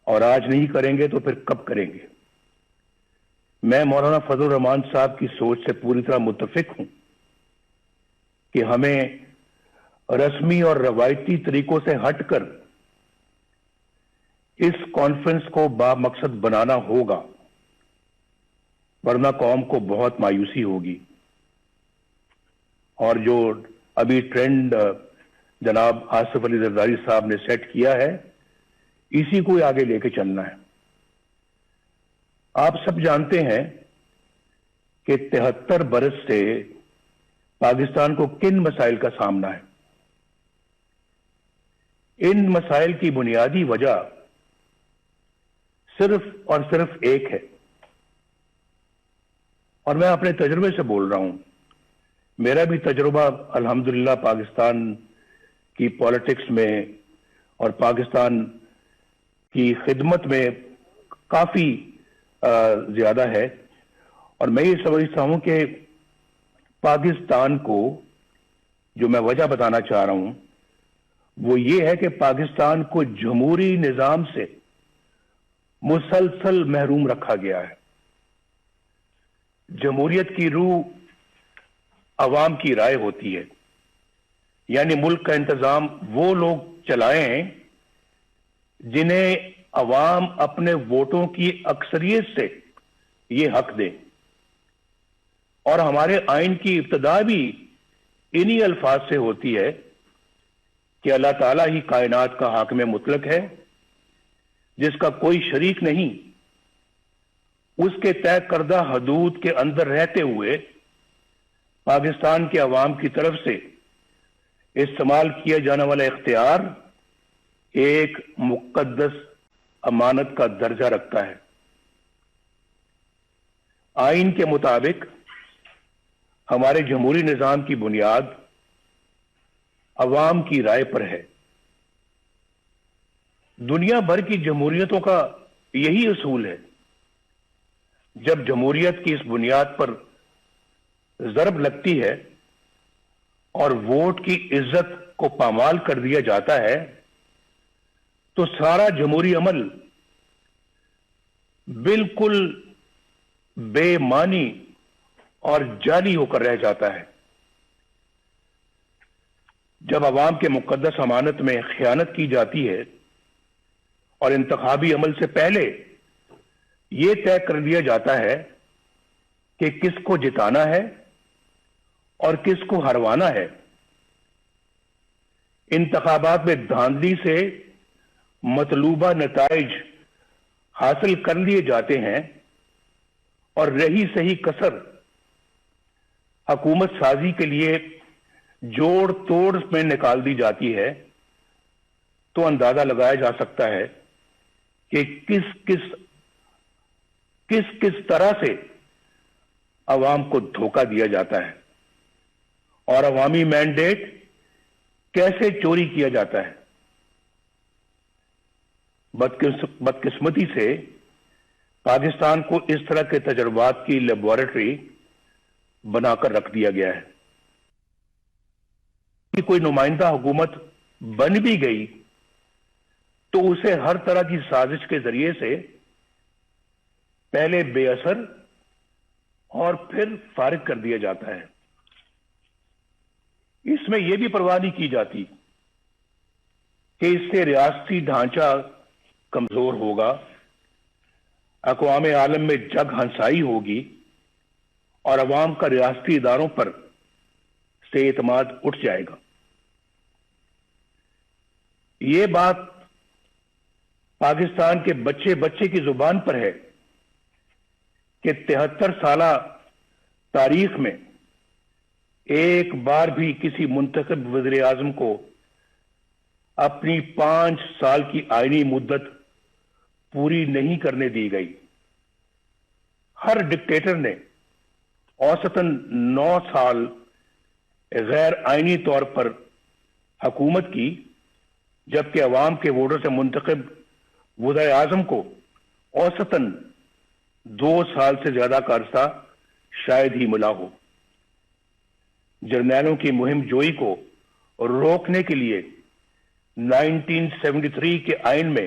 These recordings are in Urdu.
اور آج نہیں کریں گے تو پھر کب کریں گے؟ میں مولانا فضل الرحمان صاحب کی سوچ سے پوری طرح متفق ہوں کہ ہمیں رسمی اور روایتی طریقوں سے ہٹ کر اس کانفرنس کو با مقصد بنانا ہوگا، ورنہ قوم کو بہت مایوسی ہوگی۔ اور جو ابھی ٹرینڈ جناب آصف علی زرداری صاحب نے سیٹ کیا ہے، اسی کو آگے لے کے چلنا ہے۔ آپ سب جانتے ہیں کہ 73 برس سے پاکستان کو کن مسائل کا سامنا ہے۔ ان مسائل کی بنیادی وجہ صرف اور صرف ایک ہے، اور میں اپنے تجربے سے بول رہا ہوں۔ میرا بھی تجربہ الحمدللہ پاکستان کی پالیٹکس میں اور پاکستان کی خدمت میں کافی زیادہ ہے، اور میں یہ سمجھتا ہوں کہ پاکستان کو جو میں وجہ بتانا چاہ رہا ہوں وہ یہ ہے کہ پاکستان کو جمہوری نظام سے مسلسل محروم رکھا گیا ہے۔ جمہوریت کی روح عوام کی رائے ہوتی ہے، یعنی ملک کا انتظام وہ لوگ چلائیں جنہیں عوام اپنے ووٹوں کی اکثریت سے یہ حق دے۔ اور ہمارے آئین کی ابتدا بھی انہی الفاظ سے ہوتی ہے کہ اللہ تعالیٰ ہی کائنات کا حاکم مطلق ہے، جس کا کوئی شریک نہیں۔ اس کے طے کردہ حدود کے اندر رہتے ہوئے پاکستان کے عوام کی طرف سے استعمال کیا جانے والا اختیار ایک مقدس امانت کا درجہ رکھتا ہے۔ آئین کے مطابق ہمارے جمہوری نظام کی بنیاد عوام کی رائے پر ہے۔ دنیا بھر کی جمہوریتوں کا یہی اصول ہے۔ جب جمہوریت کی اس بنیاد پر ضرب لگتی ہے اور ووٹ کی عزت کو پامال کر دیا جاتا ہے تو سارا جمہوری عمل بالکل بے معنی اور جعلی ہو کر رہ جاتا ہے۔ جب عوام کے مقدس امانت میں خیانت کی جاتی ہے اور انتخابی عمل سے پہلے یہ طے کر دیا جاتا ہے کہ کس کو جتانا ہے اور کس کو ہروانا ہے، انتخابات میں دھاندلی سے مطلوبہ نتائج حاصل کر لیے جاتے ہیں اور رہی صحیح کسر حکومت سازی کے لیے جوڑ توڑ میں نکال دی جاتی ہے، تو اندازہ لگایا جا سکتا ہے کہ کس طرح سے عوام کو دھوکہ دیا جاتا ہے اور عوامی مینڈیٹ کیسے چوری کیا جاتا ہے۔ بدقسمتی سے پاکستان کو اس طرح کے تجربات کی لیبارٹری بنا کر رکھ دیا گیا ہے۔ کوئی نمائندہ حکومت بن بھی گئی تو اسے ہر طرح کی سازش کے ذریعے سے پہلے بے اثر اور پھر فارغ کر دیا جاتا ہے۔ اس میں یہ بھی پرواہ نہیں کی جاتی کہ اس سے ریاستی ڈھانچہ کمزور ہوگا، اقوام عالم میں جگ ہنسائی ہوگی اور عوام کا ریاستی اداروں پر سے اعتماد اٹھ جائے گا۔ یہ بات پاکستان کے بچے بچے کی زبان پر ہے کہ 73 سالہ تاریخ میں ایک بار بھی کسی منتخب وزیر اعظم کو اپنی 5 سال کی آئینی مدت پوری نہیں کرنے دی گئی۔ ہر ڈکٹیٹر نے اوسطاً 9 سال غیر آئینی طور پر حکومت کی، جبکہ عوام کے ووٹوں سے منتخب وزیر اعظم کو اوسطاً 2 سال سے زیادہ کا عرصہ شاید ہی ملا ہو۔ جرنیلوں کی مہم جوئی کو روکنے کے لیے 1973 کے آئین میں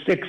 6,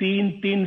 3-3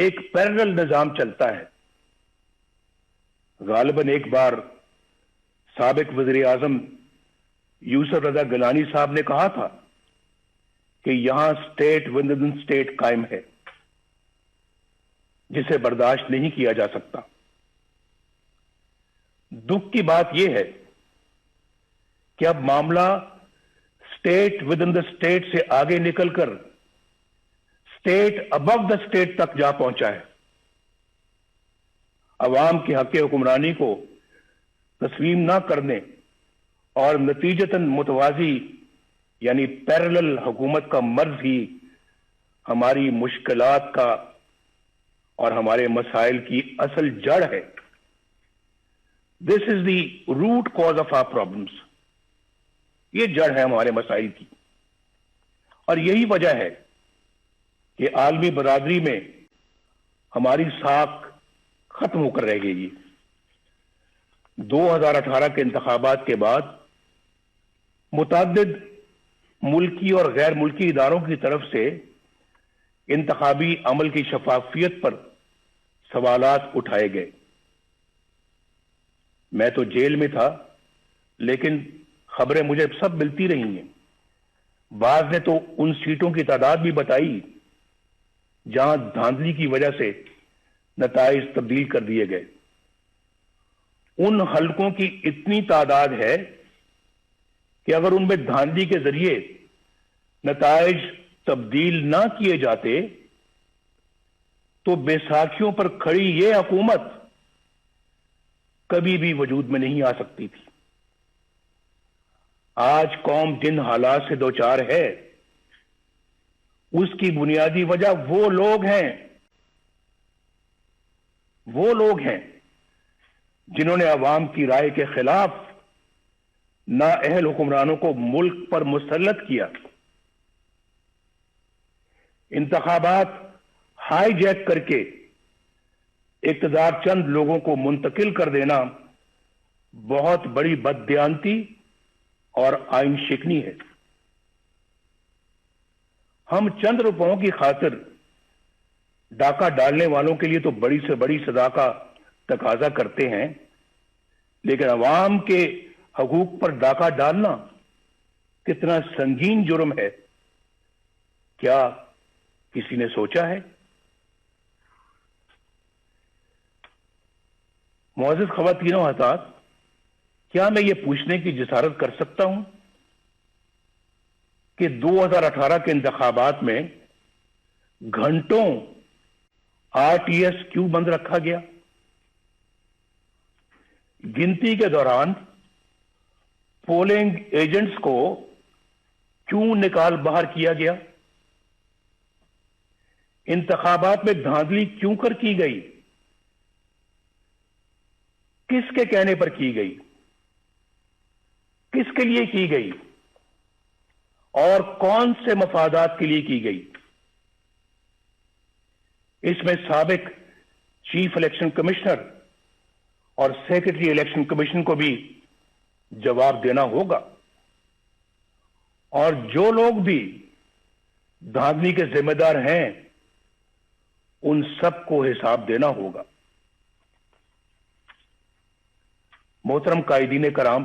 ایک پیرلل نظام چلتا ہے. غالباً ایک بار سابق وزیر اعظم یوسف رضا گیلانی صاحب نے کہا تھا کہ یہاں اسٹیٹ ود ان اسٹیٹ قائم ہے جسے برداشت نہیں کیا جا سکتا. دکھ کی بات یہ ہے کہ اب معاملہ state with in the state سے آگے نکل کر اسٹیٹ ابو دا اسٹیٹ تک جا پہنچا ہے. عوام کے حق حکمرانی کو تسلیم نہ کرنے اور نتیجتاً متوازی یعنی پیرلل حکومت کا مرض ہی ہماری مشکلات کا اور ہمارے مسائل کی اصل جڑ ہے. This is the root cause of our problems. یہ جڑ ہے ہمارے مسائل کی اور یہی وجہ ہے کہ عالمی برادری میں ہماری ساکھ ختم ہو کر رہ گئی. 2018 کے انتخابات کے بعد متعدد ملکی اور غیر ملکی اداروں کی طرف سے انتخابی عمل کی شفافیت پر سوالات اٹھائے گئے. میں تو جیل میں تھا لیکن خبریں مجھے سب ملتی رہی ہیں. بعض نے تو ان سیٹوں کی تعداد بھی بتائی جہاں دھاندلی کی وجہ سے نتائج تبدیل کر دیے گئے. ان حلقوں کی اتنی تعداد ہے کہ اگر ان میں دھاندلی کے ذریعے نتائج تبدیل نہ کیے جاتے تو بیساکھیوں پر کھڑی یہ حکومت کبھی بھی وجود میں نہیں آ سکتی تھی. آج قوم جن حالات سے دوچار ہے اس کی بنیادی وجہ وہ لوگ ہیں جنہوں نے عوام کی رائے کے خلاف نااہل حکمرانوں کو ملک پر مسلط کیا. انتخابات ہائی جیک کر کے اقتدار چند لوگوں کو منتقل کر دینا بہت بڑی بددیانتی اور آئین شکنی ہے. ہم چند روپوں کی خاطر ڈاکہ ڈالنے والوں کے لیے تو بڑی سے بڑی سزا کا تقاضا کرتے ہیں لیکن عوام کے حقوق پر ڈاکہ ڈالنا کتنا سنگین جرم ہے کیا کسی نے سوچا ہے؟ معزز خواتین و حضرات، کیا میں یہ پوچھنے کی جسارت کر سکتا ہوں کہ 2018 کے انتخابات میں گھنٹوں RTS کیوں بند رکھا گیا؟ گنتی کے دوران پولنگ ایجنٹس کو کیوں نکال باہر کیا گیا؟ انتخابات میں دھاندلی کیوں کر کی گئی؟ کس کے کہنے پر کی گئی؟ کس کے لیے کی گئی؟ اور کون سے مفادات کے لیے کی گئی؟ اس میں سابق چیف الیکشن کمشنر اور سیکرٹری الیکشن کمیشن کو بھی جواب دینا ہوگا اور جو لوگ بھی دھاندلی کے ذمہ دار ہیں ان سب کو حساب دینا ہوگا. محترم قائدین کرام،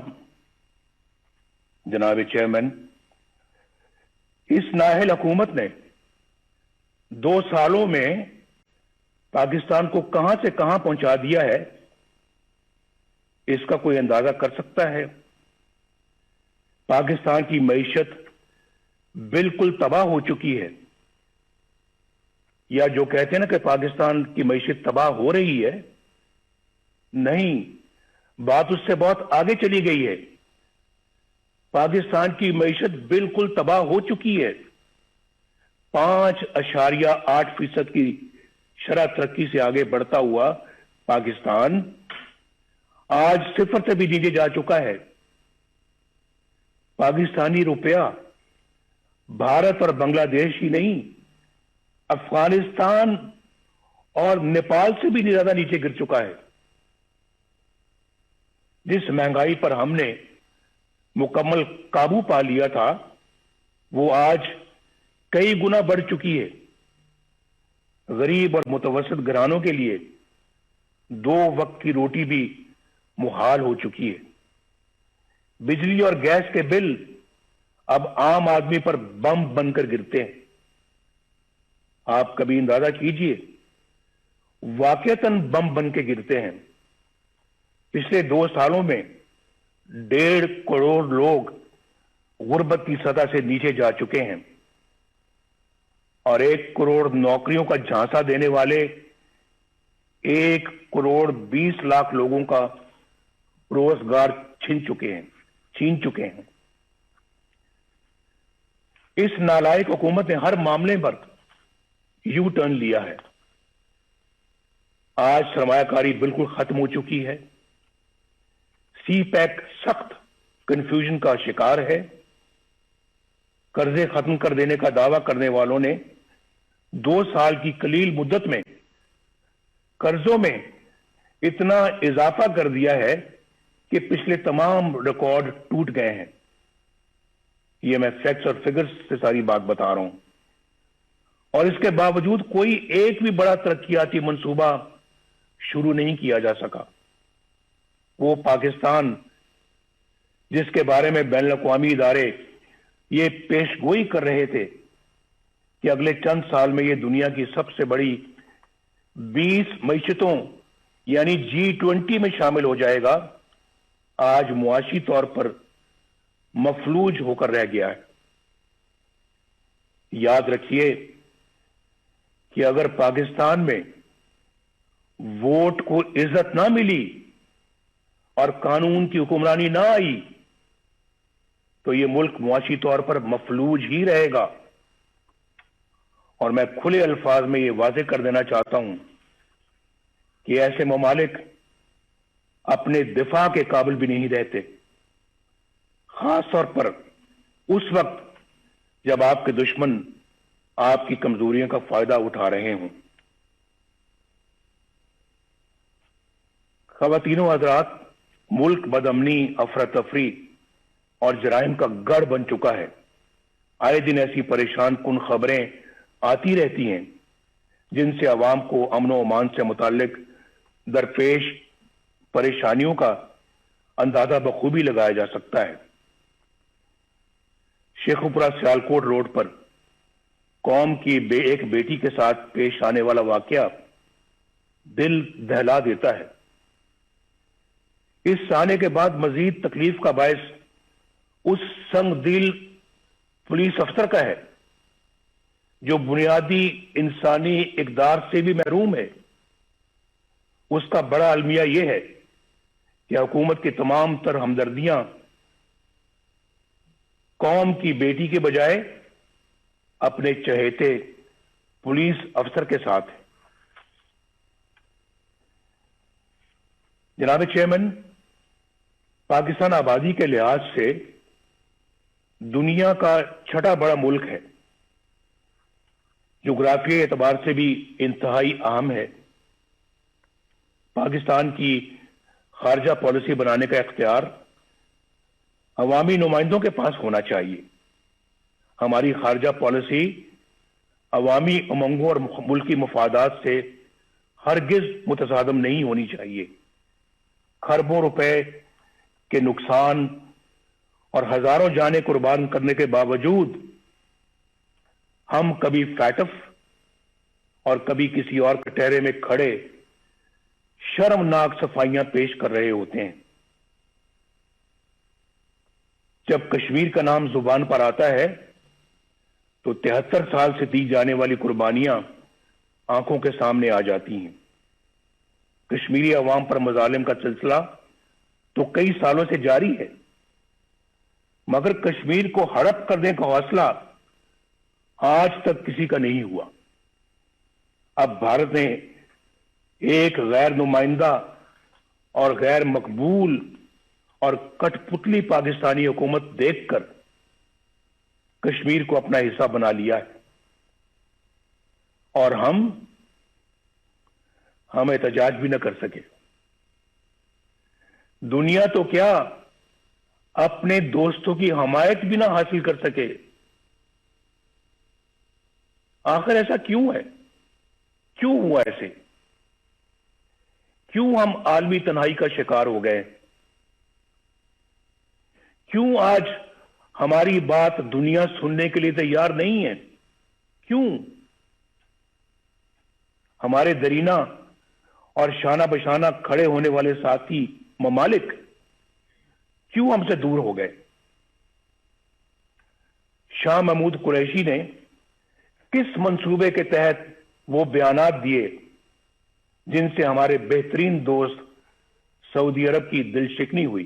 جناب چیئرمین، اس نااہل حکومت نے 2 سالوں میں پاکستان کو کہاں سے کہاں پہنچا دیا ہے اس کا کوئی اندازہ کر سکتا ہے؟ پاکستان کی معیشت بالکل تباہ ہو چکی ہے، یا جو کہتے ہیں نا کہ پاکستان کی معیشت تباہ ہو رہی ہے، نہیں، بات اس سے بہت آگے چلی گئی ہے. پاکستان کی معیشت بالکل تباہ ہو چکی ہے. 5.8% کی شرح ترقی سے آگے بڑھتا ہوا پاکستان آج 0 سے بھی نیچے جا چکا ہے. پاکستانی روپیہ بھارت اور بنگلہ دیش ہی نہیں، افغانستان اور نیپال سے بھی زیادہ نیچے گر چکا ہے. جس مہنگائی پر ہم نے مکمل قابو پا لیا تھا وہ آج کئی گنا بڑھ چکی ہے. غریب اور متوسط گھرانوں کے لیے 2 وقت کی روٹی بھی محال ہو چکی ہے. بجلی اور گیس کے بل اب عام آدمی پر بم بن کر گرتے ہیں. آپ کبھی اندازہ کیجئے، واقعتاً بم بن کے گرتے ہیں. پچھلے 2 سالوں میں 1.5 کروڑ لوگ غربت کی سطح سے نیچے جا چکے ہیں اور 1 کروڑ نوکریوں کا جھانسا دینے والے 1 کروڑ 20 لاکھ لوگوں کا روزگار چھین چکے ہیں. اس نالائق حکومت نے ہر معاملے پر یو ٹرن لیا ہے. آج سرمایہ کاری بالکل ختم ہو چکی ہے. سی پیک سخت کنفیوژن کا شکار ہے. قرضے ختم کر دینے کا دعویٰ کرنے والوں نے 2 سال کی قلیل مدت میں قرضوں میں اتنا اضافہ کر دیا ہے کہ پچھلے تمام ریکارڈ ٹوٹ گئے ہیں. یہ میں فیکٹس اور فگرز سے ساری بات بتا رہا ہوں. اور اس کے باوجود کوئی ایک بھی بڑا ترقیاتی منصوبہ شروع نہیں کیا جا سکا. وہ پاکستان جس کے بارے میں بین الاقوامی ادارے یہ پیش گوئی کر رہے تھے کہ اگلے چند سال میں یہ دنیا کی سب سے بڑی 20 معیشتوں یعنی G20 میں شامل ہو جائے گا، آج معاشی طور پر مفلوج ہو کر رہ گیا ہے. یاد رکھیے کہ اگر پاکستان میں ووٹ کو عزت نہ ملی اور قانون کی حکمرانی نہ آئی تو یہ ملک معاشی طور پر مفلوج ہی رہے گا. اور میں کھلے الفاظ میں یہ واضح کر دینا چاہتا ہوں کہ ایسے ممالک اپنے دفاع کے قابل بھی نہیں رہتے، خاص طور پر اس وقت جب آپ کے دشمن آپ کی کمزوریوں کا فائدہ اٹھا رہے ہوں. خواتین و حضرات، ملک بدامنی، افراتفری اور جرائم کا گڑھ بن چکا ہے. آئے دن ایسی پریشان کن خبریں آتی رہتی ہیں جن سے عوام کو امن و امان سے متعلق درپیش پریشانیوں کا اندازہ بخوبی لگایا جا سکتا ہے. شیخوپورہ سیالکوٹ روڈ پر قوم کی ایک بیٹی کے ساتھ پیش آنے والا واقعہ دل دہلا دیتا ہے. اس آنے کے بعد مزید تکلیف کا باعث اس سنگ دل پولیس افسر کا ہے جو بنیادی انسانی اقدار سے بھی محروم ہے. اس کا بڑا المیہ یہ ہے کہ حکومت کی تمام تر ہمدردیاں قوم کی بیٹی کے بجائے اپنے چہیتے پولیس افسر کے ساتھ ہے. جناب چیئرمین، پاکستان آبادی کے لحاظ سے دنیا کا 6واں بڑا ملک ہے، جغرافیائی اعتبار سے بھی انتہائی اہم ہے. پاکستان کی خارجہ پالیسی بنانے کا اختیار عوامی نمائندوں کے پاس ہونا چاہیے. ہماری خارجہ پالیسی عوامی امنگوں اور ملکی مفادات سے ہرگز متصادم نہیں ہونی چاہیے. کھربوں روپے کے نقصان اور ہزاروں جانیں قربان کرنے کے باوجود ہم کبھی فیٹف اور کبھی کسی اور کٹہرے میں کھڑے شرمناک صفائیاں پیش کر رہے ہوتے ہیں. جب کشمیر کا نام زبان پر آتا ہے تو 73 سال سے دی جانے والی قربانیاں آنکھوں کے سامنے آ جاتی ہیں. کشمیری عوام پر مظالم کا سلسلہ تو کئی سالوں سے جاری ہے، مگر کشمیر کو ہڑپ کرنے کا حوصلہ آج تک کسی کا نہیں ہوا. اب بھارت نے ایک غیر نمائندہ اور غیر مقبول اور کٹ پتلی پاکستانی حکومت دیکھ کر کشمیر کو اپنا حصہ بنا لیا ہے، اور ہم احتجاج بھی نہ کر سکے. دنیا تو کیا اپنے دوستوں کی حمایت بھی نہ حاصل کر سکے. آخر ایسا کیوں ہے؟ کیوں ہوا ایسے؟ کیوں ہم عالمی تنہائی کا شکار ہو گئے؟ کیوں آج ہماری بات دنیا سننے کے لیے تیار نہیں ہے؟ کیوں ہمارے درینہ اور شانہ بشانہ کھڑے ہونے والے ساتھی ممالک کیوں ہم سے دور ہو گئے؟ شاہ محمود قریشی نے کس منصوبے کے تحت وہ بیانات دیے جن سے ہمارے بہترین دوست سعودی عرب کی دل شکنی ہوئی؟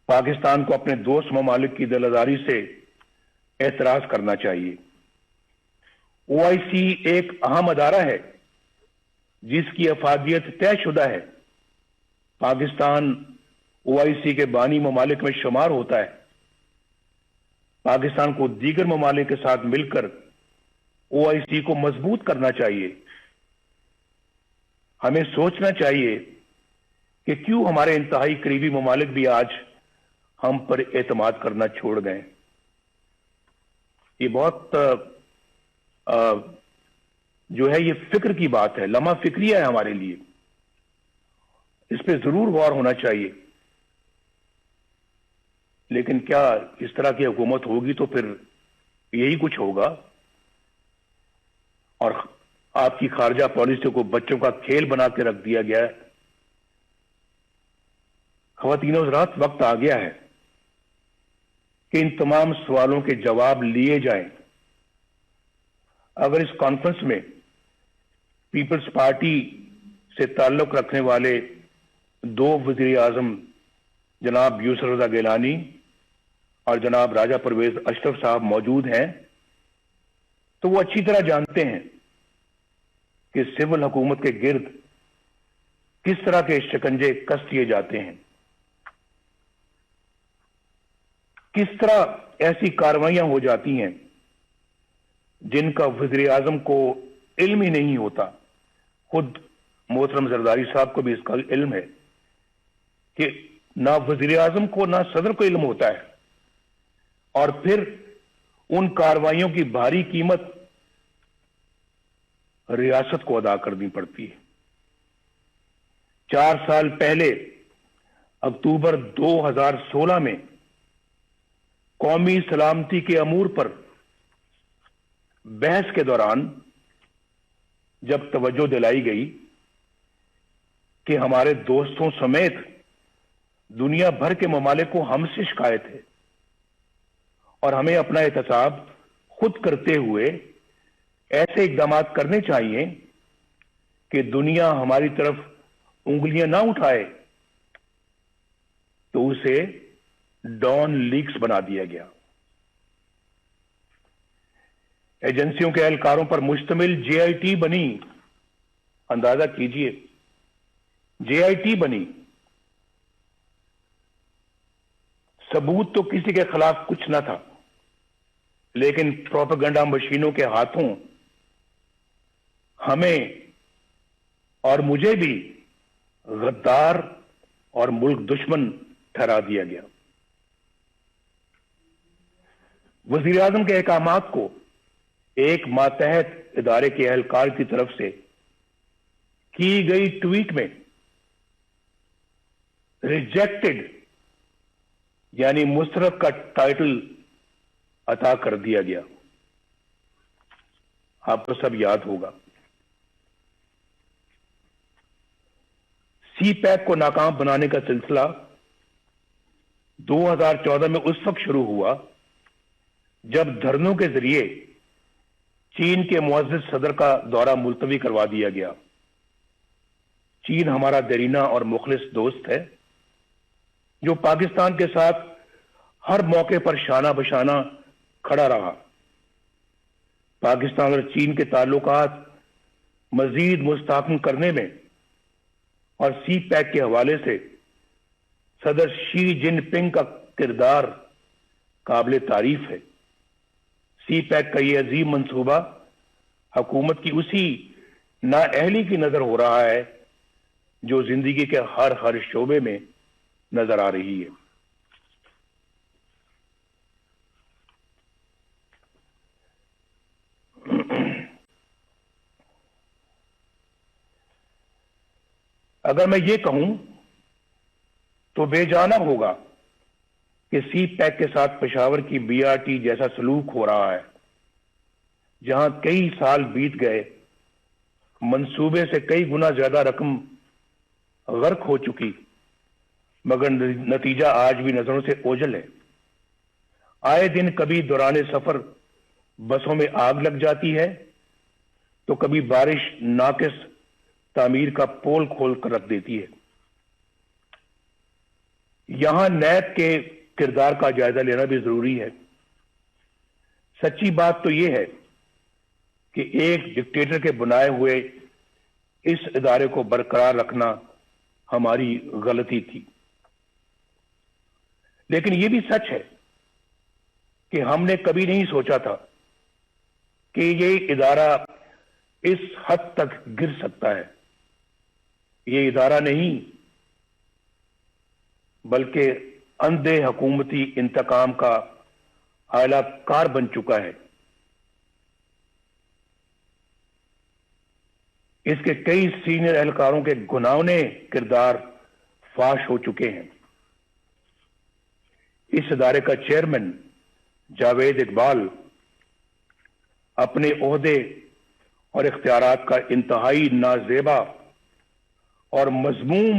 پاکستان کو اپنے دوست ممالک کی دل آزاری سے اعتراض کرنا چاہیے۔ او آئی سی ایک اہم ادارہ ہے جس کی افادیت طے شدہ ہے۔ پاکستان او آئی سی کے بانی ممالک میں شمار ہوتا ہے۔ پاکستان کو دیگر ممالک کے ساتھ مل کر او آئی سی کو مضبوط کرنا چاہیے۔ ہمیں سوچنا چاہیے کہ کیوں ہمارے انتہائی قریبی ممالک بھی آج ہم پر اعتماد کرنا چھوڑ گئے۔ یہ بہت جو ہے یہ فکر کی بات ہے، لمحہ فکریہ ہے ہمارے لیے۔ اس پہ ضرور غور ہونا چاہیے۔ لیکن کیا اس طرح کی حکومت ہوگی تو پھر یہی کچھ ہوگا، اور آپ کی خارجہ پالیسی کو بچوں کا کھیل بنا کے رکھ دیا گیا ہے۔ خواتین و حضرات، وقت آ گیا ہے کہ ان تمام سوالوں کے جواب لیے جائیں۔ اگر اس کانفرنس میں پیپلز پارٹی سے تعلق رکھنے والے دو وزیر اعظم جناب یوسف رضا گیلانی اور جناب راجہ پرویز اشرف صاحب موجود ہیں تو وہ اچھی طرح جانتے ہیں کہ سول حکومت کے گرد کس طرح کے شکنجے کس دیے جاتے ہیں، کس طرح ایسی کارروائیاں ہو جاتی ہیں جن کا وزیر اعظم کو علم ہی نہیں ہوتا۔ خود محترم زرداری صاحب کو بھی اس کا علم ہے کہ نہ وزیر اعظم کو نہ صدر کو علم ہوتا ہے، اور پھر ان کارروائیوں کی بھاری قیمت ریاست کو ادا کرنی پڑتی ہے۔ 4 سال پہلے اکتوبر 2016 میں قومی سلامتی کے امور پر بحث کے دوران جب توجہ دلائی گئی کہ ہمارے دوستوں سمیت دنیا بھر کے ممالک کو ہم سے شکایت ہے اور ہمیں اپنا احتساب خود کرتے ہوئے ایسے اقدامات کرنے چاہیے کہ دنیا ہماری طرف انگلیاں نہ اٹھائے، تو اسے ڈان لیکس بنا دیا گیا۔ ایجنسیوں کے اہلکاروں پر مشتمل جے آئی ٹی بنی، اندازہ کیجئے، جے آئی ٹی بنی۔ ثبوت تو کسی کے خلاف کچھ نہ تھا، لیکن پروپیگنڈا مشینوں کے ہاتھوں ہمیں اور مجھے بھی غدار اور ملک دشمن ٹھہرا دیا گیا۔ وزیر اعظم کے احکامات کو ایک ماتحت ادارے کے اہلکار کی طرف سے کی گئی ٹویٹ میں ریجیکٹڈ یعنی مسترد کا ٹائٹل عطا کر دیا گیا۔ آپ کو سب یاد ہوگا۔ سی پیک کو ناکام بنانے کا سلسلہ 2014 میں اس وقت شروع ہوا جب دھرنوں کے ذریعے چین کے معزز صدر کا دورہ ملتوی کروا دیا گیا۔ چین ہمارا دیرینہ اور مخلص دوست ہے جو پاکستان کے ساتھ ہر موقع پر شانہ بشانہ کھڑا رہا۔ پاکستان اور چین کے تعلقات مزید مستحکم کرنے میں اور سی پیک کے حوالے سے صدر شی جن پنگ کا کردار قابل تعریف ہے۔ سی پیک کا یہ عظیم منصوبہ حکومت کی اسی نااہلی کی نظر ہو رہا ہے جو زندگی کے ہر شعبے میں نظر آ رہی ہے۔ اگر میں یہ کہوں تو بے جانب ہوگا کہ سی پیک کے ساتھ پشاور کی بی آر ٹی جیسا سلوک ہو رہا ہے، جہاں کئی سال بیت گئے، منصوبے سے کئی گنا زیادہ رقم غرق ہو چکی، مگر نتیجہ آج بھی نظروں سے اوجھل ہے۔ آئے دن کبھی دوران سفر بسوں میں آگ لگ جاتی ہے تو کبھی بارش ناقص تعمیر کا پول کھول کر رکھ دیتی ہے۔ یہاں نیب کے کردار کا جائزہ لینا بھی ضروری ہے۔ سچی بات تو یہ ہے کہ ایک ڈکٹیٹر کے بنائے ہوئے اس ادارے کو برقرار رکھنا ہماری غلطی تھی، لیکن یہ بھی سچ ہے کہ ہم نے کبھی نہیں سوچا تھا کہ یہ ادارہ اس حد تک گر سکتا ہے۔ یہ ادارہ نہیں بلکہ اندھے حکومتی انتقام کا اعلی کار بن چکا ہے۔ اس کے کئی سینئر اہلکاروں کے گھناؤنے کردار فاش ہو چکے ہیں۔ اس ادارے کا چیئرمین جاوید اقبال اپنے عہدے اور اختیارات کا انتہائی نازیبا اور مذموم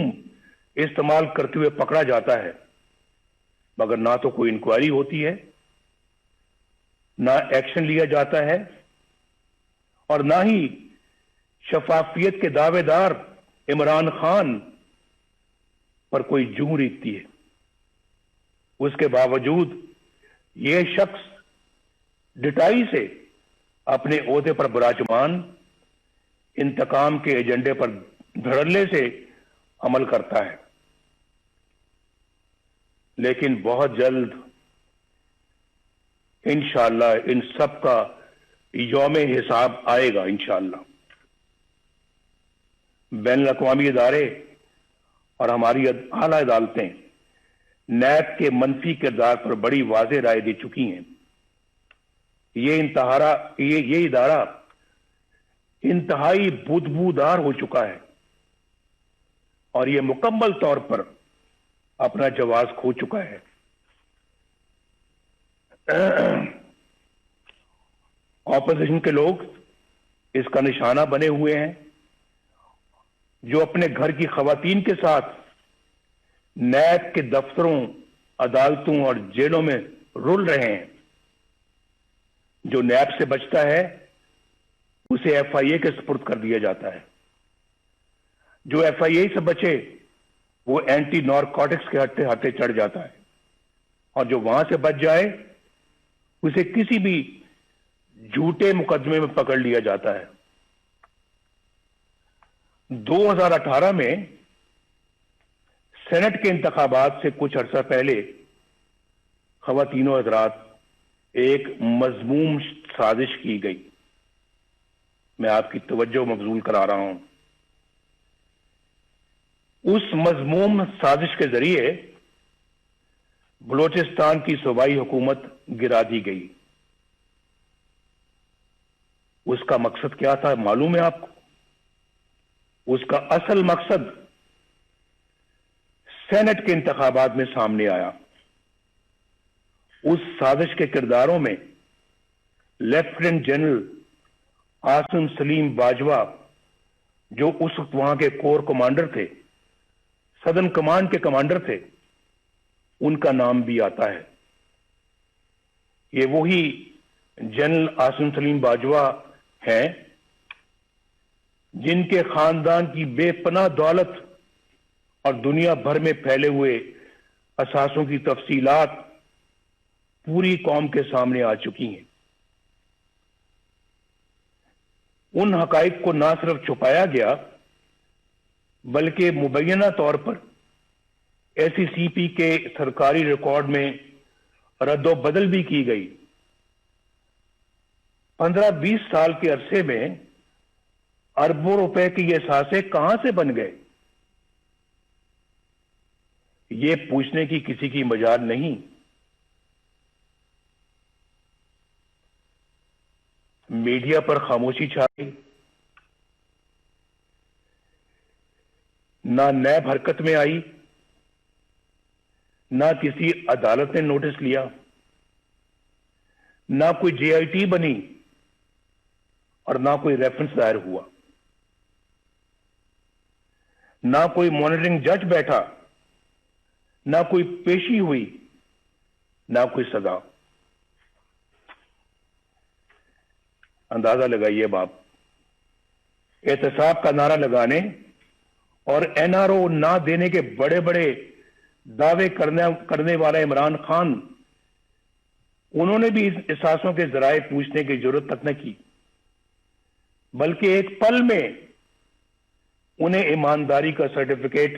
استعمال کرتے ہوئے پکڑا جاتا ہے، مگر نہ تو کوئی انکوائری ہوتی ہے، نہ ایکشن لیا جاتا ہے، اور نہ ہی شفافیت کے دعوے دار عمران خان پر کوئی جوں ریتتی ہے۔ اس کے باوجود یہ شخص ڈٹائی سے اپنے عہدے پر براجمان انتقام کے ایجنڈے پر دھڑلے سے عمل کرتا ہے، لیکن بہت جلد انشاءاللہ ان سب کا یوم حساب آئے گا انشاءاللہ۔ بین الاقوامی ادارے اور ہماری اعلی عدالتیں نیب کے منفی کردار پر بڑی واضح رائے دے چکی ہیں۔ یہ ادارہ انتہائی بدبودار ہو چکا ہے اور یہ مکمل طور پر اپنا جواز کھو چکا ہے۔ اپوزیشن کے لوگ اس کا نشانہ بنے ہوئے ہیں، جو اپنے گھر کی خواتین کے ساتھ نیب کے دفتروں، عدالتوں اور جیلوں میں رول رہے ہیں۔ جو نیب سے بچتا ہے اسے ایف آئی اے کے سپرد کر دیا جاتا ہے، جو ایف آئی اے سے بچے وہ اینٹی نارکوٹکس کے ہٹے چڑھ جاتا ہے، اور جو وہاں سے بچ جائے اسے کسی بھی جھوٹے مقدمے میں پکڑ لیا جاتا ہے۔ 2018 میں سینٹ کے انتخابات سے کچھ عرصہ پہلے خواتین و حضرات ایک مذموم سازش کی گئی، میں آپ کی توجہ مبذول کرا رہا ہوں۔ اس مذموم سازش کے ذریعے بلوچستان کی صوبائی حکومت گرا دی گئی۔ اس کا مقصد کیا تھا معلوم ہے آپ کو؟ اس کا اصل مقصد سینٹ کے انتخابات میں سامنے آیا۔ اس سازش کے کرداروں میں لیفٹیننٹ جنرل عاصم سلیم باجوہ، جو اس وقت وہاں کے کور کمانڈر تھے، سدرن کمانڈ کے کمانڈر تھے، ان کا نام بھی آتا ہے۔ یہ وہی جنرل عاصم سلیم باجوہ ہیں جن کے خاندان کی بے پناہ دولت اور دنیا بھر میں پھیلے ہوئے اثاثوں کی تفصیلات پوری قوم کے سامنے آ چکی ہیں۔ ان حقائق کو نہ صرف چھپایا گیا بلکہ مبینہ طور پر ایسی سی پی کے سرکاری ریکارڈ میں رد و بدل بھی کی گئی۔ 15-20 سال کے عرصے میں اربوں روپے کے یہ اثاثے کہاں سے بن گئے، یہ پوچھنے کی کسی کی مجال نہیں۔ میڈیا پر خاموشی چھا گئی، نہ نیب حرکت میں آئی، نہ کسی عدالت نے نوٹس لیا، نہ کوئی جے آئی ٹی بنی، اور نہ کوئی ریفرنس دائر ہوا، نہ کوئی مانیٹرنگ جج بیٹھا، نہ کوئی پیشی ہوئی، نہ کوئی سزا۔ اندازہ لگائیے اب آپ، احتساب کا نعرہ لگانے اور این آر او نہ دینے کے بڑے بڑے دعوے کرنے والا عمران خان، انہوں نے بھی اس اثاثوں کے ذرائع پوچھنے کی ضرورت تک نہ کی، بلکہ ایک پل میں انہیں ایمانداری کا سرٹیفکیٹ